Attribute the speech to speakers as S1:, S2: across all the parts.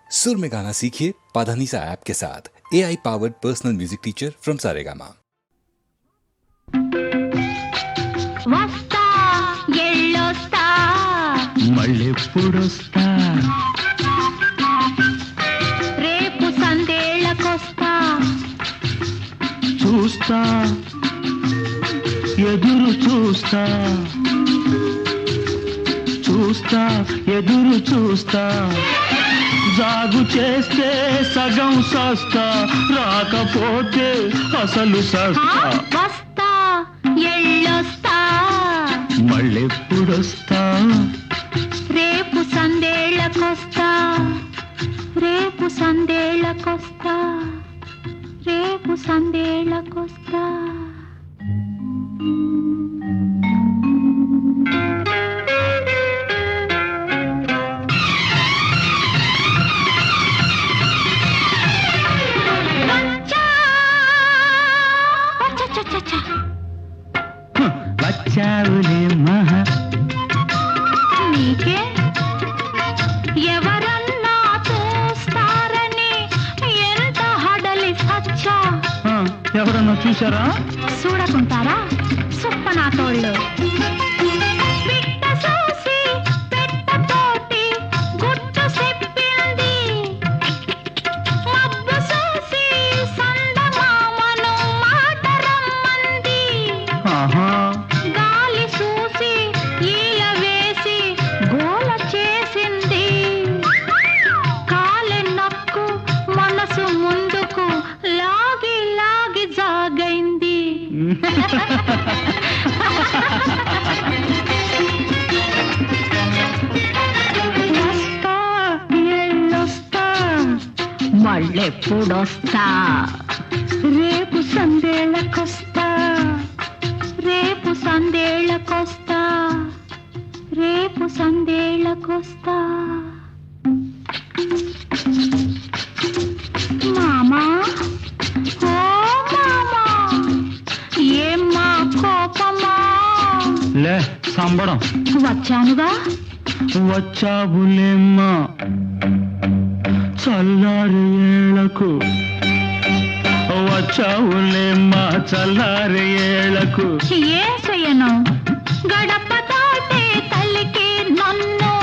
S1: सुर में गाना सीखिए पाधानीसा ऐप के साथ। AI powered personal music teacher from Saregama.
S2: వస్తా ఎళ్ళొస్తా
S3: మళ్ళెప్పుడొస్తా
S2: రేపు సందేళ్ళకొస్తా
S3: చూస్తా ఎదురు చూస్తా చూస్తా ఎదురు చూస్తా జాగు చేస్తే సగం సస్తా రాకపోతే అసలు సస్తా
S2: వస్తా ఎళ్ళొస్తా
S3: మళ్ళెప్పుడొస్తా
S2: రేపు సందేళ్ళకొస్తా రేపు సందేళ్ళకొస్తా రేపు సందేళ్ళకొస్తా
S3: వచ్చావులే మహా
S2: నీకే ఎవరన్నా చూస్తారని ఎంత హడలి సచ్చా
S3: ఎవరన్నా చూసారా
S2: చూడకుంటారా సుప్పనాటోళ్ళు పిట్ట చూసి పెట్టతోటి గుట్టు చెప్పింది మబ్బు చూసి సందమామను మాట రమ్మంది
S3: ఆహా
S2: గాలి చూసి ఈల వేసి గోల చేసింది కాలి నక్కు మనసు ముందుకు లాగి లాగి జాగైంది వస్తా ఎళ్ళొస్తా మళ్ళెప్పుడొస్తా రేపు సందేళ్ళకొస్తా రేపు సందేళ్ళకొస్తా రేపు సందేళ్ళకొస్తా మామా ఓ మామా ఏమ్మా కోపమా
S3: లే సంబడం
S2: వచ్చానుగా
S3: వచ్చావులేమ్మా చల్లారి ఏళ్లకు వచ్చావులేమ్మా చల్లారి ఏళ్లకు
S2: ఏం చెయ్యను గడప దాటే తల్లికి నన్ను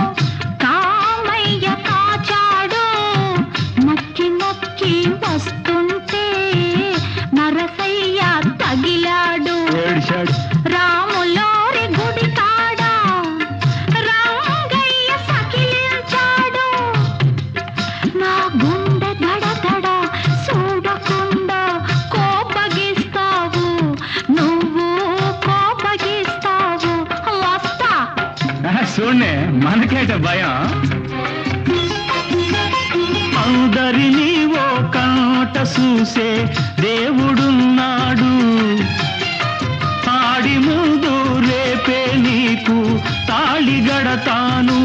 S2: కామయ్య కాచాడు నక్కి నక్కి వస్తుంటే నరసయ్య తగిలాడు
S3: ఏడిశాడు
S2: రాములోరి గుడి కాడ రంగయ్య సకిలించాడు నా గుండె దడదడ చూడకుండా కోపగిస్తావు నువ్వు కోపగిస్తావు వస్తా
S3: చూడే మనకేట భయం అందరినీ ఓ కాట చూసే దేవుడున్నాడు ఆడి ముందు రేపే నీకు తాళిగడతాను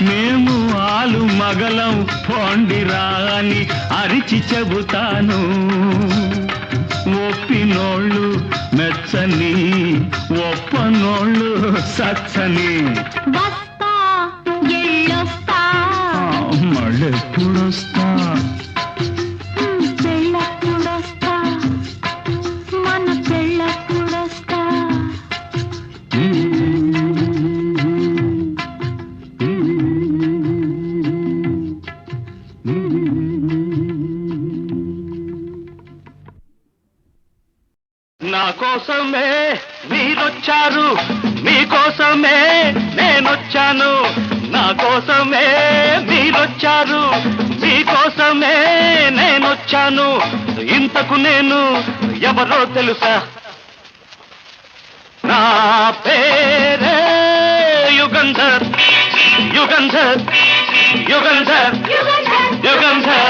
S3: మేము ఆలు మగలం పొండిరా అని అరిచి చెబుతాను ఒప్పినోళ్ళు మెచ్చని ఒప్పనోళ్ళు సచ్చని
S2: వస్తా ఎళ్ళొస్తా
S3: మళ్ళెప్పుడొస్తా
S2: పెళ్ళప్పుడొస్తా మన పెళ్ళప్పుడొస్తా
S3: నా కోసమే మీరొచ్చారు మీకోసమే నేనొచ్చాను నా కోసమే మీరొచ్చారు మీకోసమే నేనొచ్చాను ఇంతకు నేను ఎవరో తెలుసా నా పేరే యుగంధర్ యుగంధర్ యుగంధర్ యుగంధర్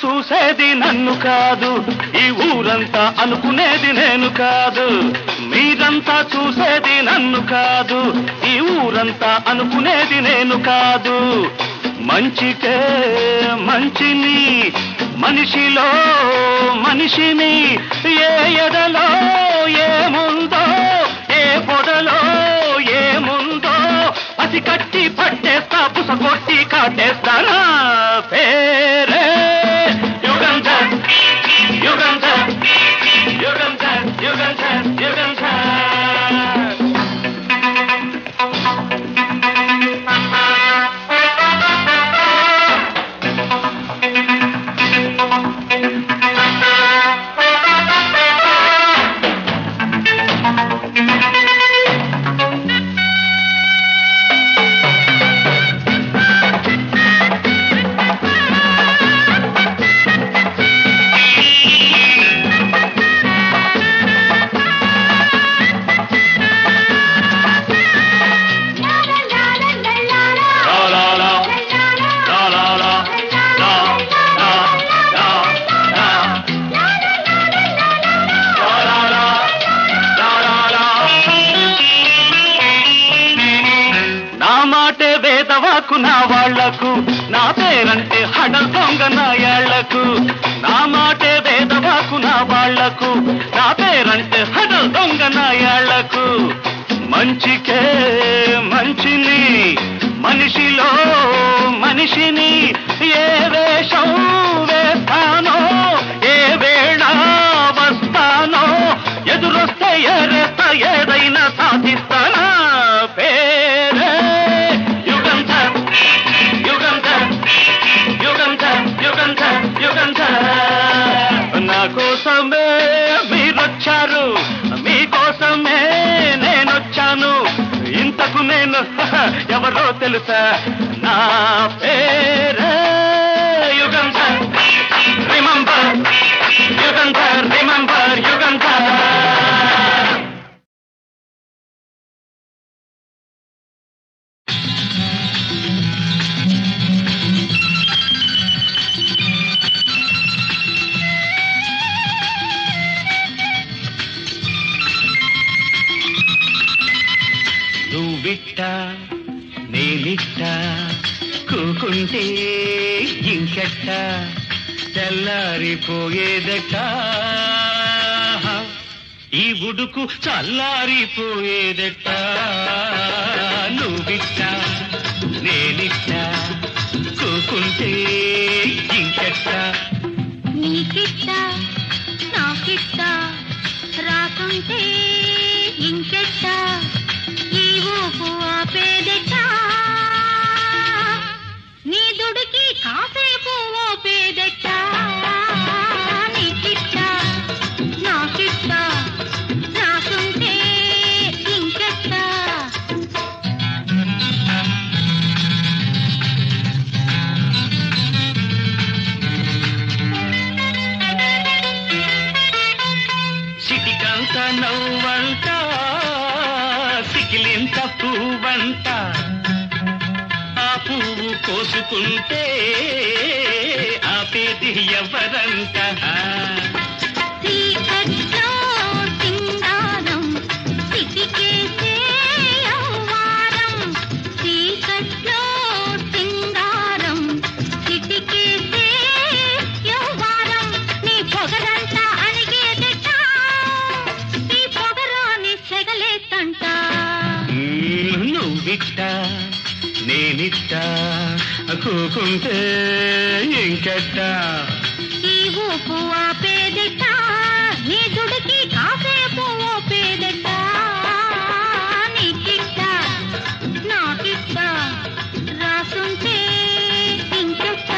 S3: చూసేది నన్ను కాదు, ఈ ఊరంతా అనుకునేది నేను కాదు. మీరంతా చూసేది నన్ను కాదు, ఈ ఊరంతా అనుకునేది నేను కాదు. మంచికే మంచిని, మనిషిలో మనిషిని, ఏ ఎడలో ఏముందో, ఏ పొడలో ఏముందో పసి కట్టి పట్టేస్తా, పుసకొట్టి కాటేస్తానా. పేరే యుగంధర్, యుగంధర్, యుగంధర్, యుగంధర్, యుగంధర్. నా వాళ్లకు నా పేరంటే హడల్ దొంగ నాయాళ్లకు, నా మాటే వేదవాకు నా వాళ్లకు, నా పేరంటే హడల్ దొంగ నాయాళ్లకు. మంచికే మంచిని, మనిషిలో మనిషిని, ఏ వేషం వేస్తానో, ఏ వేళ వస్తానో, ఎదురొస్తే ఎరేస్తా, ఏదైనా సాధిస్తానా. పేరే యుగంధర్, యుగంధర్, యుగంధర్, యుగంధర్, యుగంధర్. నా కోసమే మీరొచ్చారు, మీకోసమే నేనొచ్చాను. ఇంతకు నేను ఎవరో తెలుసా, నా పేరే యుగంధర్. Remember Yugandhar, remember Yugandhar. నువ్విట్ట నేనిట్ట కూకుంటే ఇంకెట్ట తెల్లారిపోయేదట, ఈ ఉడుకు చల్లారిపోయేదట. నువ్విట్ట నేనిట్ట కూకుంటే ఇంకెట్ట,
S2: నీకిట్ట నాకిట్ట రాకుంటే ఇంకెట్ట, ఈ ఊపు ఆపేదెట్ట, నీ దుడికి కాసేపు ఓపేదెట్ట. నీకిట్ట నాకిట్ట రాకుంటే ఇంకెట్ట.
S3: సిటికంత నవ్వంట, సికిలింత పువ్వంట, ఆ పువ్వు కోసుకుంటే ఆపేది ఎవరంట.
S2: చీకట్లో సింగారం సిటికేసే యవ్వారం, చీకట్లో సింగారం సిటికేసే యవ్వారం, నీ పొగరంతా అణిగేదట, ఈ పొగరాని సెగలేతంట.
S3: నువ్విట్ట నేనిట్ట కూకుంటే ఇంకెట్ట,
S2: ఈ ఊపు ఆపేదట, నీ దుడికి కాసేపు ఓపేదట. నీకిట్ట నాకిట్ట రాసుంటే ఇంకెట్ట.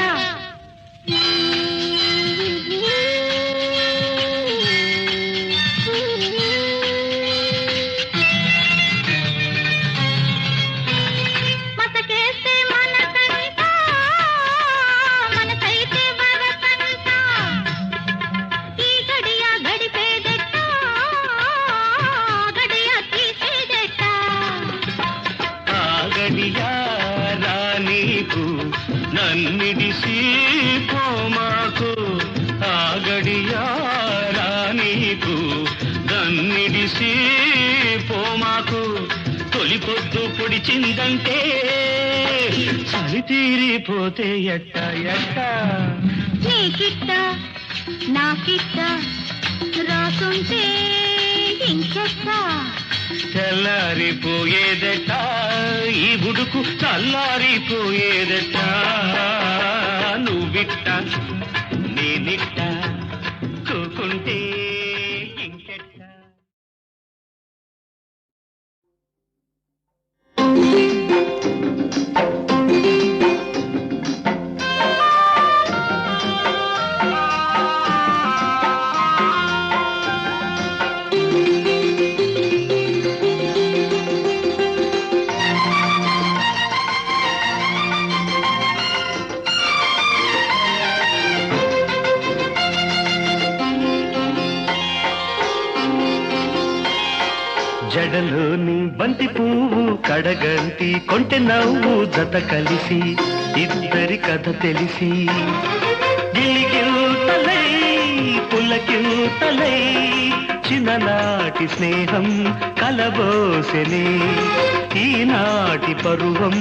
S2: మతకేస్తే మనకంట, మనసైతే వరకంట, ఈ గడియ గడిపేదెట్ట, గడియ తీసేదెట్ట.
S3: ఆ గడియారా నీకు నన్నిడిసి పోమాకు, మురిసి పోమాకు తొలి పొద్దు పొడిచిందంటే చలి తీరిపోతే ఎట్ట ఎట్ట
S2: నీకిట్ట నాకిట్ట రాసుంటే ఇంకెట్ట
S3: తెల్లారిపోయేదట ఈ బుడుకు చల్లారిపోయేదట నువ్విట్ట నేనిట్ట కూకుంటే ఇంకెట్ట జడలోని బంతి పువ్వు కడగంటి కొంటె నవ్వు జత కలిసి ఇద్దరి కథ తెలిసి గిలిగిల్తలై పులకిల్తలై చిన్ననాటి స్నేహం కలబోసెనే ఈనాటి పరువం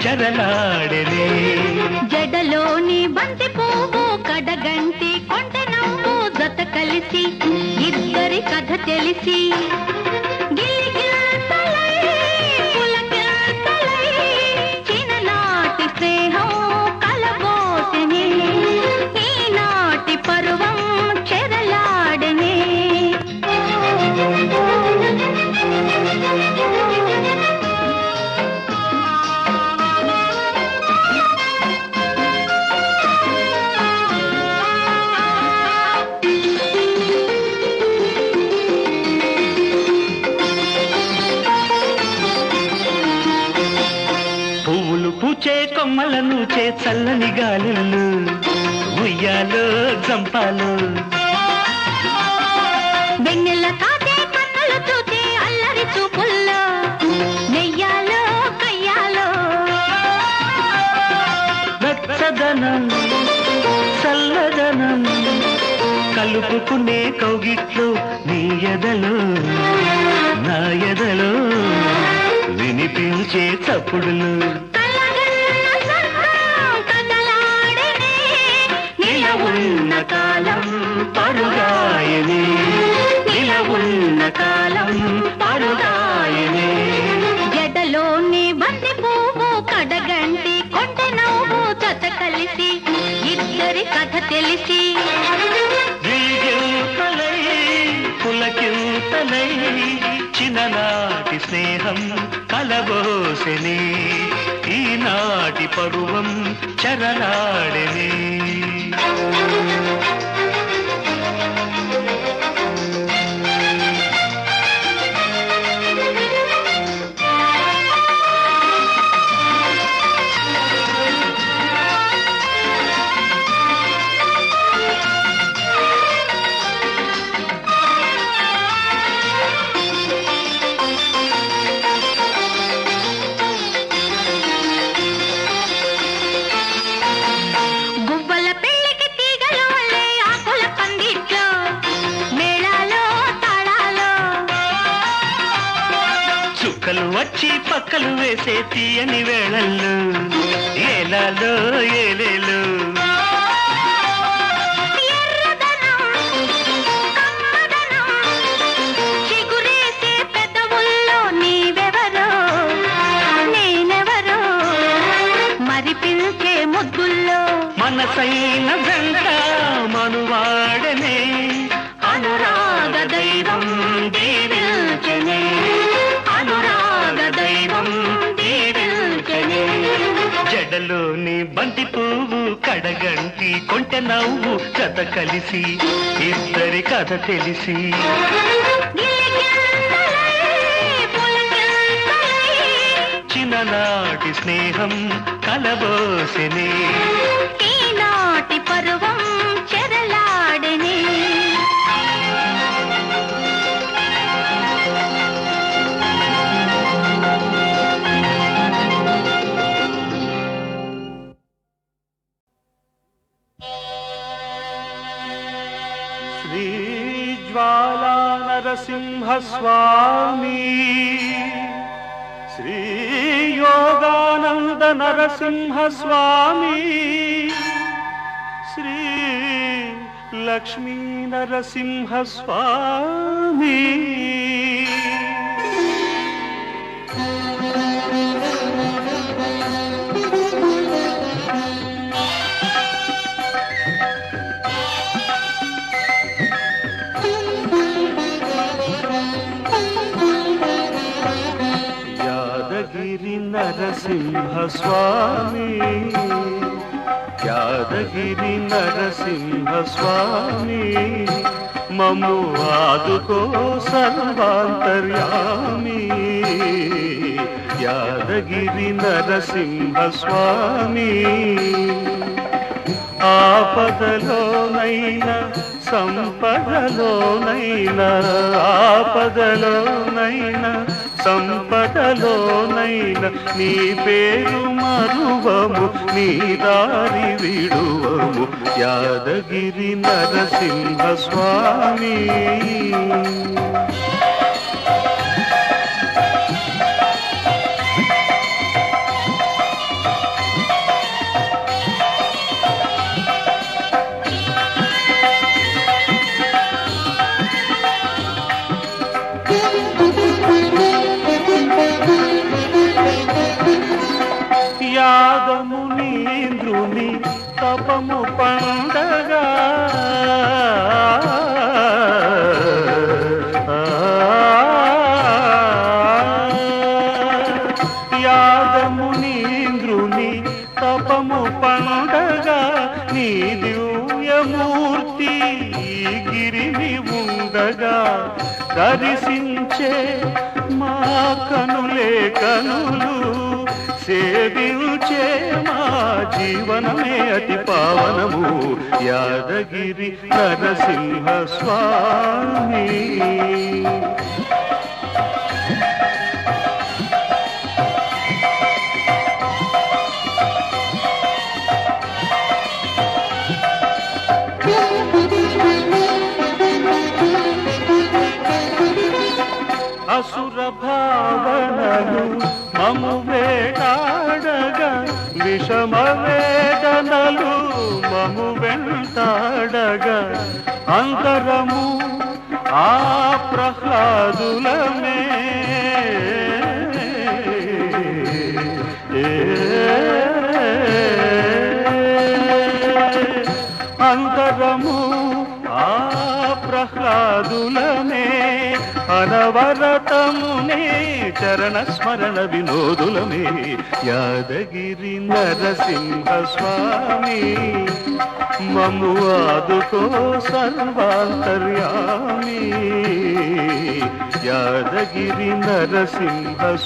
S3: చెరలాడెనే
S2: జడలోని బంతి పువ్వు కడగంటి కొంటె నవ్వు జత కలిసి ఇద్దరి కథ తెలిసి
S3: పూచే కొమ్మలను చే చల్లని గాలులు ఉయ్యాలో జంపాలు
S2: వెన్నెల కాదే కన్నులు చూచే అల్లరి చూపుల్లో నెయ్యాలో కయ్యాలో
S3: వెచ్చదనం చల్లదనం కలుపుకునే కౌగిట్లు నీ ఎదలో నా ఎదలో వినిపించే చప్పుడులు నిలవున్న కాలం పరుగాయనే నిలవున్న కాలం పరుగాయనే
S2: జడలోని బంతి పువ్వు కడగంటి కొంటె నవ్వు జత కలిసి ఇద్దరి కథ తెలిసి
S3: గిలిగిల్తలై పులకిల్తలై చిన్ననాటి స్నేహం కలబోసెనే ఈనాటి పరువం చెరలాడెనే వచ్చి పక్కలు వేసే తీయని వేళల్లో ఏలాలో ఏలేలు
S2: చిగురేసే పెదవుల్లో నీవెవరో నేనెవరో మరి పిలిచే ముద్దుల్లో
S3: మనసైన జంట మనువాడనే అనురాగ దైవం దీవించనే అనురాగ దైవం దీవించనే జడలోని బంతి పువ్వు కడగంటి కొంటె నవ్వు జత కలిసి ఇద్దరి కథ తెలిసి చిన్ననాటి స్నేహం కలబోసెనే
S2: ఈనాటి పరువం చెరలాడెనే
S3: శ్రీ జ్వాలా నరసింహ నరసింహస్వామి శ్రీ యోగానంద నరసింహస్వామి శ్రీ లక్ష్మీ నరసింహస్వామి యాదగిరి నరసింహస్వామి యాదగిరి నరసింహస్వామి మమ్ము ఆదుకో సర్వాంతర్యామి యాదగిరి నరసింహస్వామి ఆపదలోనైనా సంపదలోనైనా ఆపదలోనైనా సంపదలోనైనా నీ పేరు మరువము నీ దారి విడువము యాదగిరి నరసింహస్వామి యాదమునీంద్రుని తపము పండగా యాదమునీంద్రుని తపము పండగా నీ దివ్యమూర్తి గిరిని ఉండగా దర్శించే మా కనులే కనులు సేవించే మా జీవనమే అతి పావనము యాదగిరి నరసింహస్వామి అసుర భావనలు మము వేటాడగా విషమ వేదనలు మము వెంటాడగా అంతరము ఆ ప్రహ్లాదులమే అంతరము ఆ ప్రహ్లాదులమే అనవరతమునే చరణ స్మరణ వినోదులమే యాదగిరి నరసింహస్వామి మమ్ము ఆదుకో సర్వాంతర్యామి యాదగిరి నరసింహస్వామి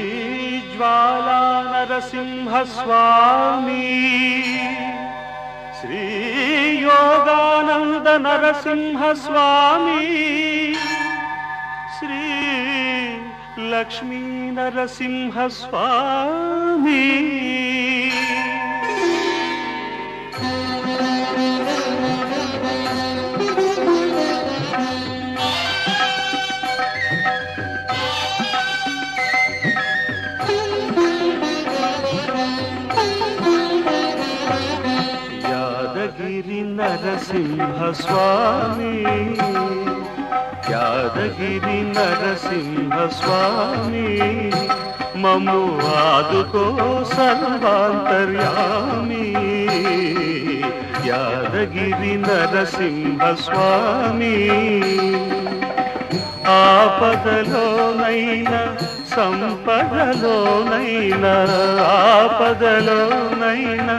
S3: శ్రీజ్వాలా నరసింహస్వామి శ్రీ యోగానంద నరసింహస్వామి శ్రీ లక్ష్మీ నరసింహస్వామి యాదగిరి నరసింహస్వామి యాదగిరి నరసింహస్వామి మమ్ము ఆదుకో సర్వాంతర్యామి యాదగిరి నరసింహస్వామి ఆపదలోనైనా సంపదలోనైనా ఆపదలోనైనా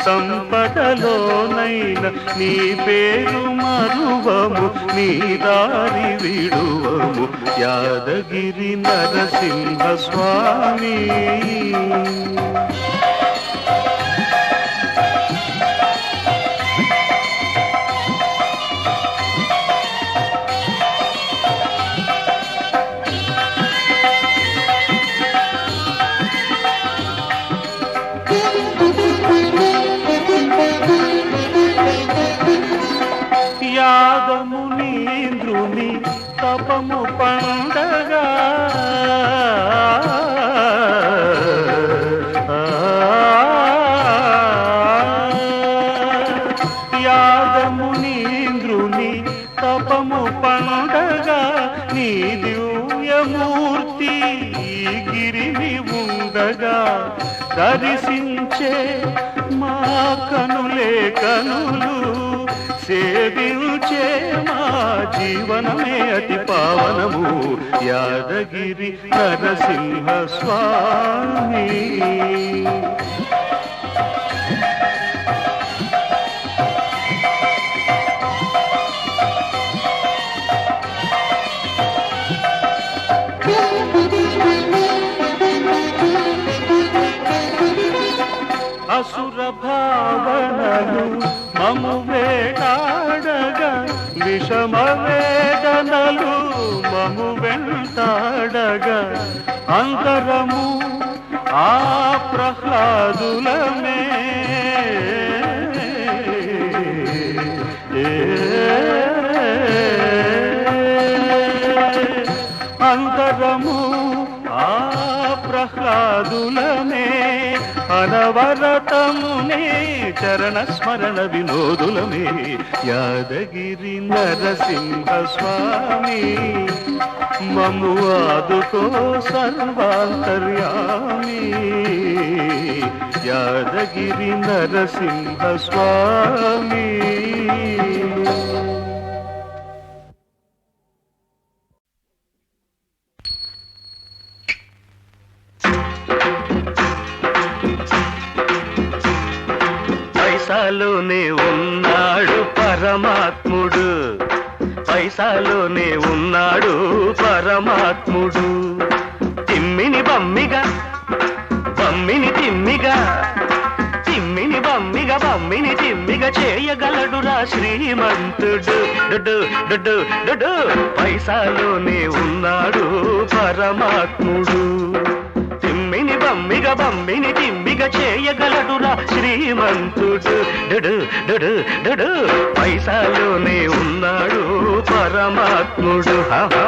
S3: సంపదలోనైనా నీ పేరు మరువము నీ దారి విడువము యాదగిరి నరసింహస్వామి యాదమునీంద్రుని తపము పండగ యాదమునీంద్రుని తపము పండగ నీ దివ్యమూర్తి గిరిని ఉండగా దర్శించే మా కనులే కనులు సేవించే మా జీవనమే అతి పావనము యాదగిరి నరసింహ స్వామి. అసుర భావనలు మము వేటాడగా విషమ వేదనలు మము వెంటాడగా అంతరము ఆ ప్రహ్లాదులమే అంతరము ఆ ప్రహ్లాదులమే అనవరతమునే చరణ స్మరణ వినోదులమే యాదగిరి నరసింహ స్వామి మమ్ము ఆదుకో సర్వాంతర్యామి యాదగిరి నరసింహ స్వామి. పైసాలోనే ఉన్నాడు పరమాత్ముడు పైసాలోనే ఉన్నాడు పరమాత్ముడు తిమ్మిని బమ్మిగా బమ్మిని తిమ్మిగా తిమ్మిని బమ్మిగా బమ్మిని తిమ్మిగా చేయగలడురా శ్రీమంతుడు డుడు డుడు డుడు పైసాలోనే ఉన్నాడు పరమాత్ముడు తిమ్మిని బమ్మిగా బమ్మిని తిమ్మిగా చేయగలడురా శ్రీమంతుడు డుడు డుడు డుడు పైసాలోనే ఉన్నాడు పరమాత్ముడు. హహా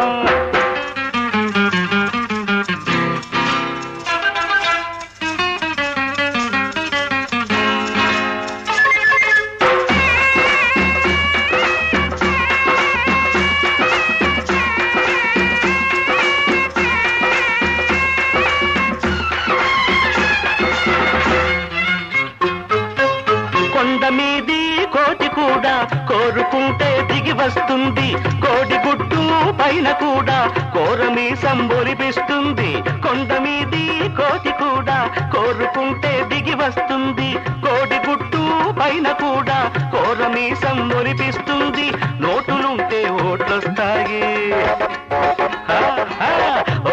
S3: కోరుకుంటే దిగి వస్తుంది కోడిగుడ్డు పైన కూడా కోరమి సంబొలిపిస్తుంది కొండ మీది కోతి కూడా కోరుకుంటే దిగి వస్తుంది కోడిగుడ్డు పైన కూడా కోరమి సంబొలిపిస్తుంది నోటులుంటే ఓట్లొస్తాయి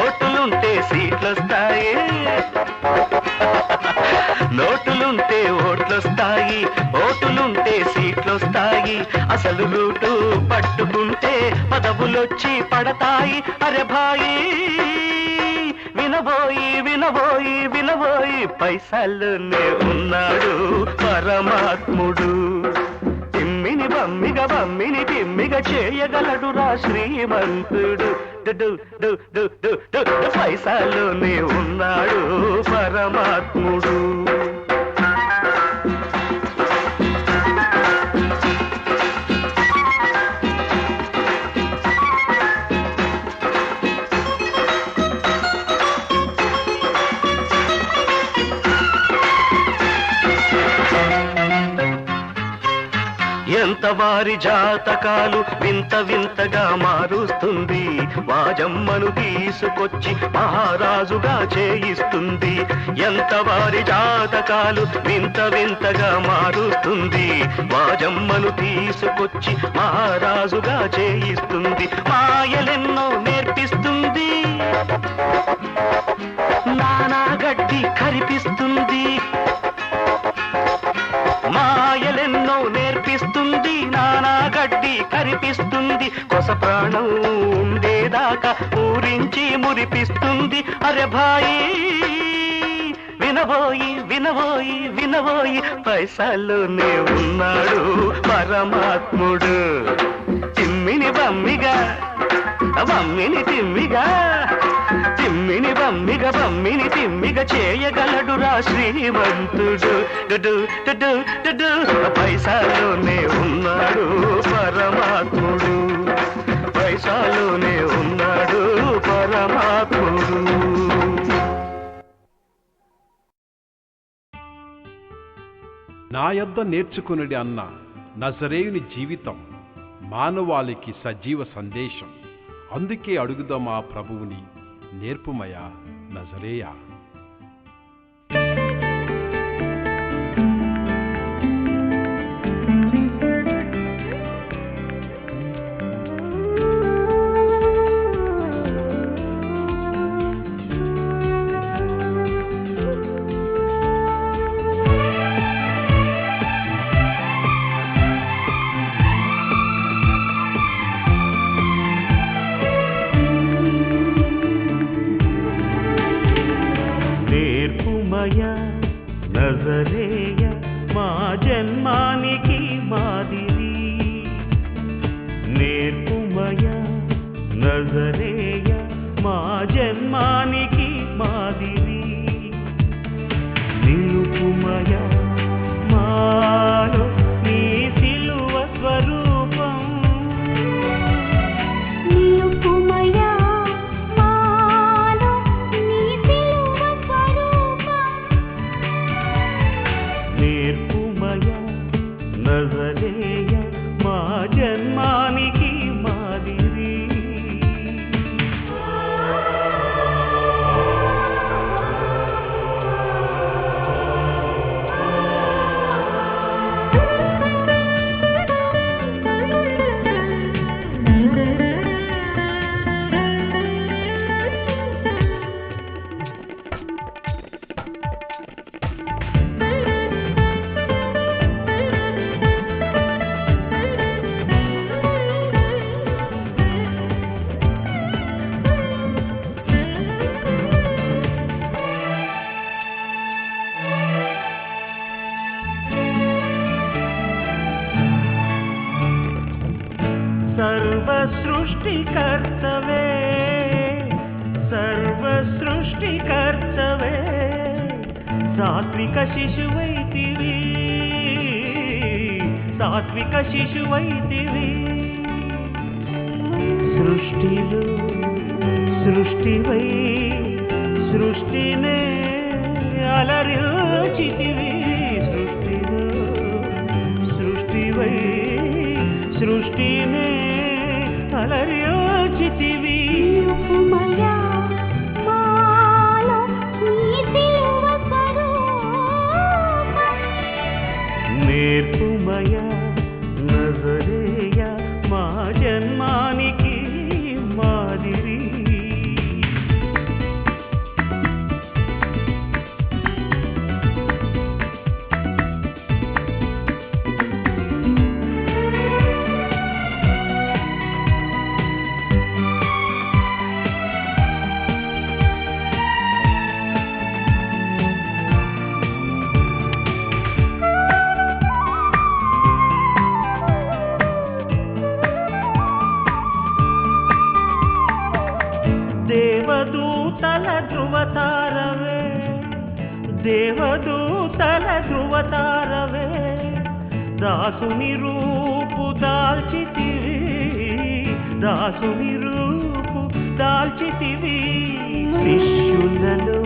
S3: ఓటులుంటే సీట్లొస్తాయి నోటులుంటే ఓట్లొస్తాయి ఓటులుంటే సీట్లొస్తాయి అసలు రూటు పట్టుకుంటే పదవులొచ్చి పడతాయి. అరే భాయి వినబోయి వినబోయి వినబోయి పైసల్లోనే ఉన్నాడు పరమాత్ముడు తిమ్మిని బమ్మిగా బమ్మిని తిమ్మిగా చేయగలడురా శ్రీమంతుడు డు డు డు డు డు పైసల్లోనే ఉన్నాడు పరమాత్ముడు. ఎంత వారి జాతకాలు వింత వింతగా మారుస్తుంది వాజమ్మను తీసుకొచ్చి మహారాజుగా చేయిస్తుంది. ఎంత వారి జాతకాలు వింత వింతగా మారుస్తుంది వాజమ్మను తీసుకొచ్చి మహారాజుగా చేయిస్తుంది. మాయలెన్నో నేర్పిస్తుంది నానా గడ్డి కరిపిస్తుంది మాయలెన్నో నేర్పిస్తుంది నానా గడ్డి కరిపిస్తుంది కొస ప్రాణం ఉండేదాకా ఊరించి మురిపిస్తుంది. అరే భాయి వినబోయి వినబోయి వినబోయి పైసల్లోనే ఉన్నాడు పరమాత్ముడు. తిమ్మిని బమ్మిగా బమ్మిని తిమ్మిగా తిమ్మిని బమ్మిగా బమ్మిని తిమ్మిగా చేయగలడురా శ్రీమంతుడు. డుడు డుడు డుడు పైసలోనే ఉన్నాడు పరమాత్ముడు. పైసలోనే ఉన్నాడు పరమాత్ముడు.
S4: నా యొద్ద నేర్చుకునుడి అన్న నజరేయుని జీవితం మానవాళికి సజీవ సందేశం. అందుకే అడుగుదాం ఆ ప్రభువుని, నేర్పుమయా నజరేయా.
S3: నజరేయ మా జన్మానికి మాదిరి. నేర్పుమయ నజరేయ మా జన్మానికి మాదిరి. నిలుపుమయ మాలో నీ సిలువ స్వరూపం. నజరేయ మా జన్మానికి మాదిరి. సృష్టికర్తవే సర్వ సృష్టికర్తవే సాత్విక శిశువైతివి సాత్విక శిశువైతివి. సృష్టిలో సృష్టివై సృష్టినే అలరించితివి. సృష్టిలో సృష్టివై సృష్టినే అలరించితివి. నేర్పుమయ నజరేయ మా జన్మానికి మాదిరి. దేవదూతల ధృవతారవే దేవదూతల ధృవతారవే దాసుని రూపు దాల్చితివి దాసుని రూపు దాల్చితివి. శిష్యులలో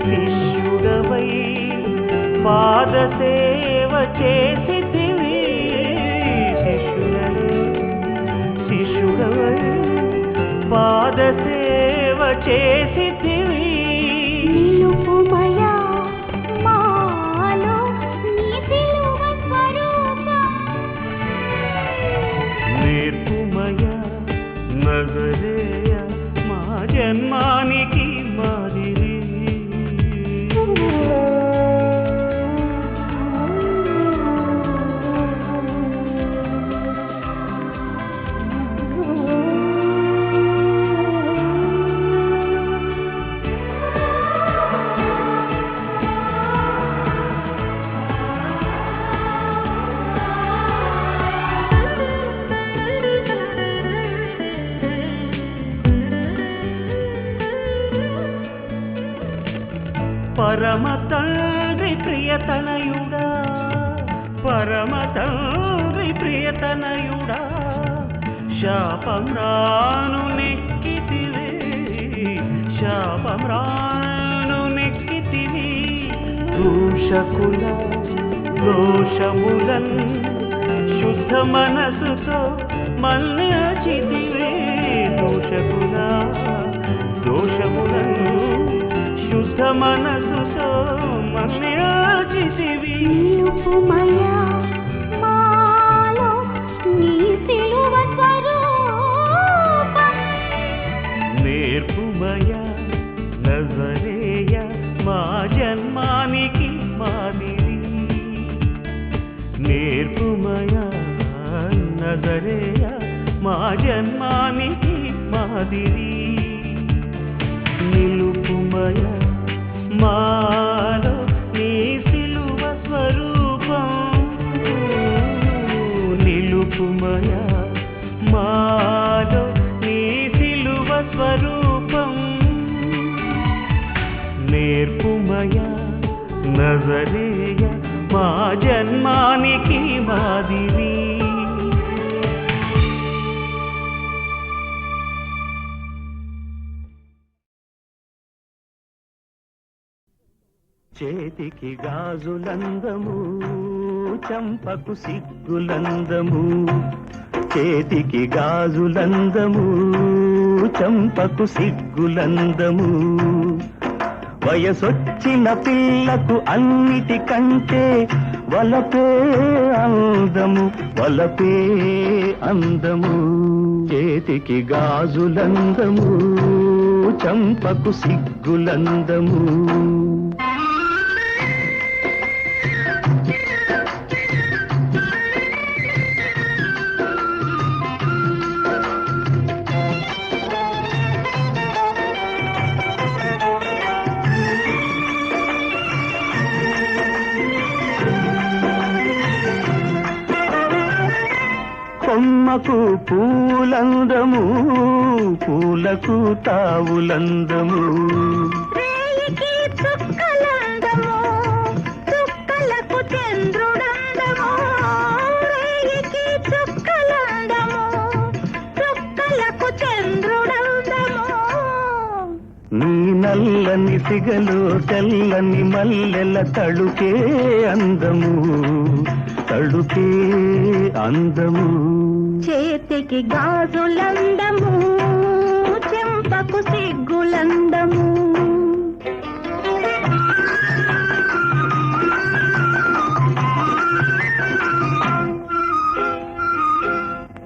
S3: శిష్యుడవై పాద సేవ చేసితివి. శిష్యులలో శిష్యుడవై పాద సేవ చేసితివి. నేర్పుమయ నజరేయ మా జన్మానికి మాదిరి. పరమ తండ్రి ప్రియతనయుడా, పరమ తండ్రి ప్రియతనయుడా, శాపం రాను నెక్కితివే, శాపం రాను నెక్కితివి. దూషకుల దోషములన్ శుద్ధ మనసుతో మల్లిచితివే, దోషకుల దోషములన్ శుద్ధ మనసుతో మల్లిచితివి.
S2: నిలుపుమయా మాలో నీ సిలువ స్వరూపం,
S3: నేర్పుమయా నజరేయ మా జన్మానికి మాదిరి, నేర్పుమయా నజరేయ మా జన్మానికి మాదిరి. నిలుపుమయా మాలో నీ సిలువ స్వరూపం, నిలుపుమయా మాలో నీ సిలువ స్వరూపం. నేర్పుమయా నజరేయ మా జన్మానికి మాదిరి. చేతికి గాజులందము, చంపకు సిగ్గులందము, చేతికి గాజులందము, చంపకు సిగ్గులందము. వయసొచ్చిన పిల్లకు అన్నిటికంటే వలపే అందము, వలపే అందము. చేతికి గాజులందము, చంపకు సిగ్గులందము. కొమ్మకు పూలందము, పూలకు తావులందము.
S2: రేయికి చుక్కలందము, చుక్కలకు చంద్రుడందము, రేయికి చుక్కలందము, చుక్కలకు చంద్రుడందము.
S3: నీ నల్లని సిగలో తెల్లని మల్లెల తడుకే అందము, తడుకే అందము.
S2: చేతికి గాజులందము, చెంపకు సిగ్గులందము.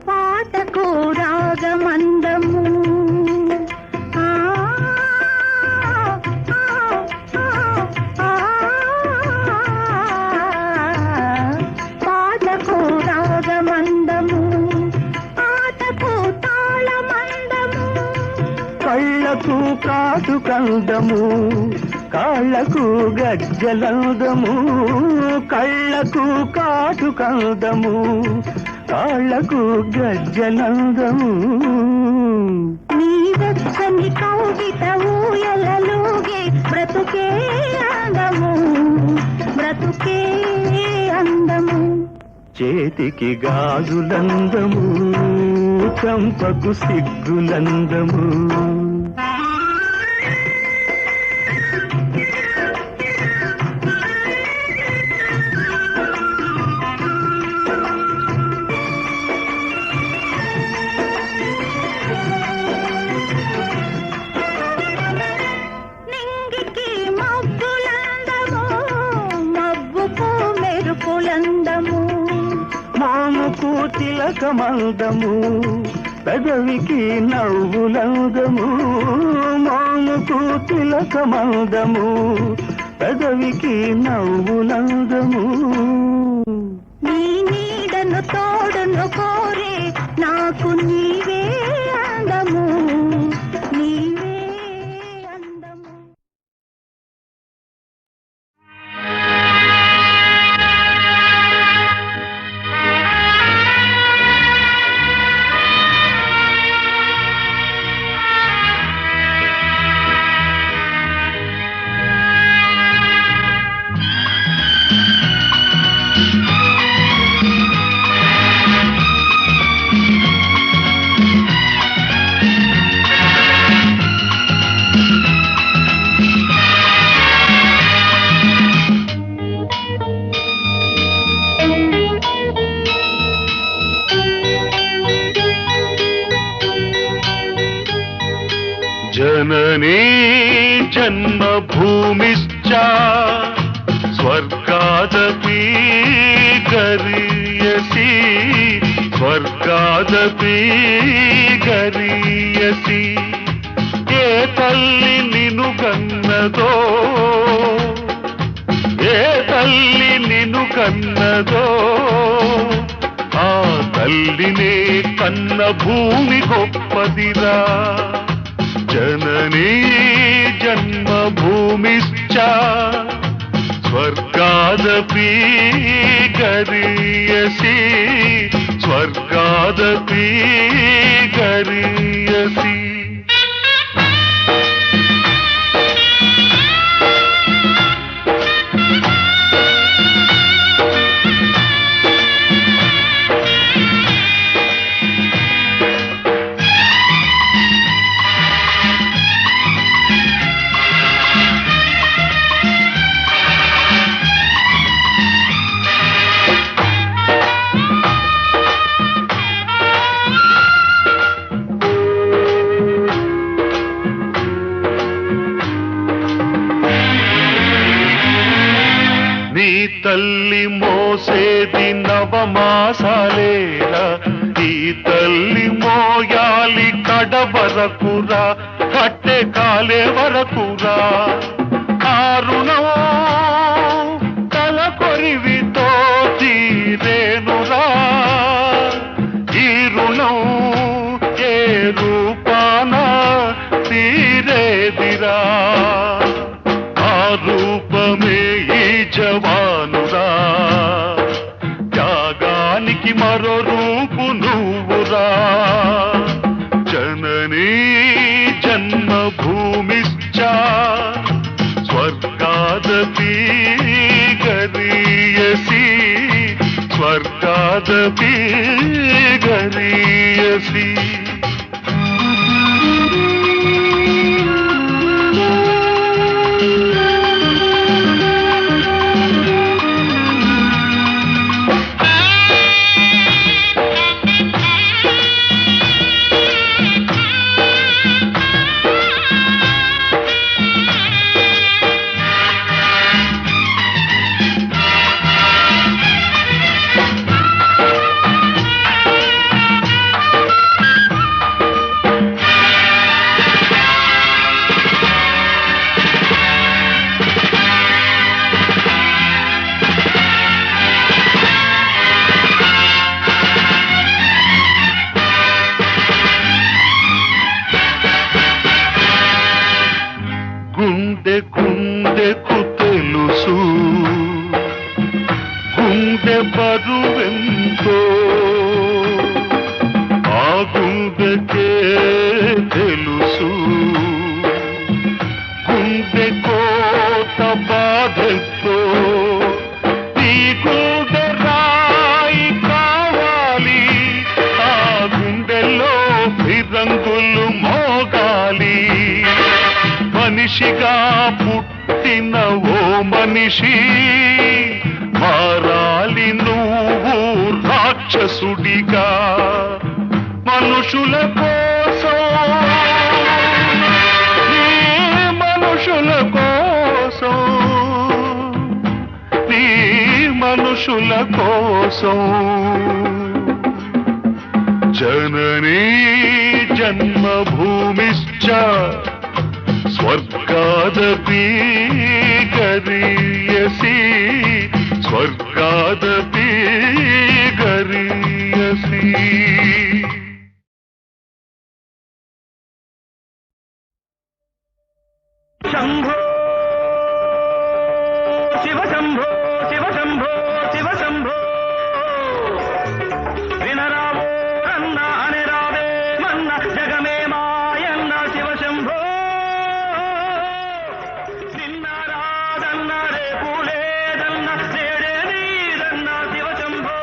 S2: పాటకు రాగమందము, పాటకు రాగమందము, ఆటకు తాళమందము.
S3: కళ్ళకు కాటుకందము, కాళ్ళకు గజ్జలందము, కళ్ళకు కాటుకందము, కాళ్ళకు గజ్జలందము.
S2: నీ వెచ్చని కౌగిట ఊయలలుగే బ్రతుకే అందము, బ్రతుకే అందము.
S3: చేతికి గాజులందము, చంపకు సిగ్గులందము.
S2: నింగికి మబ్బులందము, మబ్బుకు మెరుపులందము.
S3: మాముకు తిలకమందము, పెదవికి నవ్వులందము, మాముకు తిలకమందము, పెదవికి నవ్వులందము.
S2: నీ నీడను తోడును కోరే నాకు నీవే అందము, నీవే అందము.
S3: जननी जन्मभूमिश्च स्वर्गादपि गरीयसी स्वर्गादपि गरीयसी ఏ తల్లి నిన్ను కన్నదో ఏ తల్లి నిన్ను కన్నదో ఆ తల్లినే కన్న భూమి గొప్పదిరా జననీ జన్మభూమిశ్చ స్వర్గాదపి గరీయసి స్వర్గాదపి గరీయసి తల్లి మోసేది నవమాసాలేరా ఈ తల్లి మోయాలి కడవరకురా కట్టె కాలే వరకురా కారుణం తల కొరివితో తీరేనురా ఈ రుణం ఏ రూపాన తీరేదిరా ఆ రూపమే ఈ జవానురా త్యాగానికి మరో రూపు నువ్వురా జననీ జన్మభూమిశ్చ స్వర్గాదపి గరీయసి స్వర్గాదపి గరీయసి గుండె గుండెకు తెలుసు గుండె బరువెంతో ఆ గుండెకే తెలుసు గుండె కోట బాధతో ఈ గుండె రాయి కావాలి ఆ గుండెలో ఫిరంగులు మోగాలి మనిషిగా పుట్టిన ఓ మనిషి మారాలి నువ్వు రాక్షసుడిగా మనుషుల కోసం నీ మనుషుల కోసం నీ మనుషుల కోసం జననీ జన్మభూమిశ్చ స్వర్గాదపి గరీయసి స్వర్గాదపి గరీయసి
S5: శంభో శివ శంభో శివ శంభో శివ శంభో వినరావో రన్న అని రావే మన్న జగమే మాయన్న శివ శంభో నిన్న రాదన్న రేపు లేదన్న నేడే నీదన్న శివ శంభో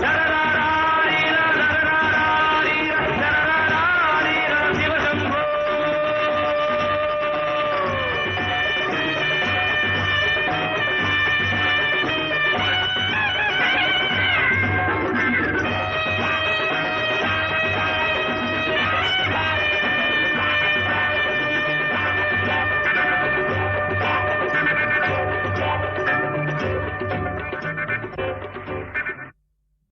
S5: శరరా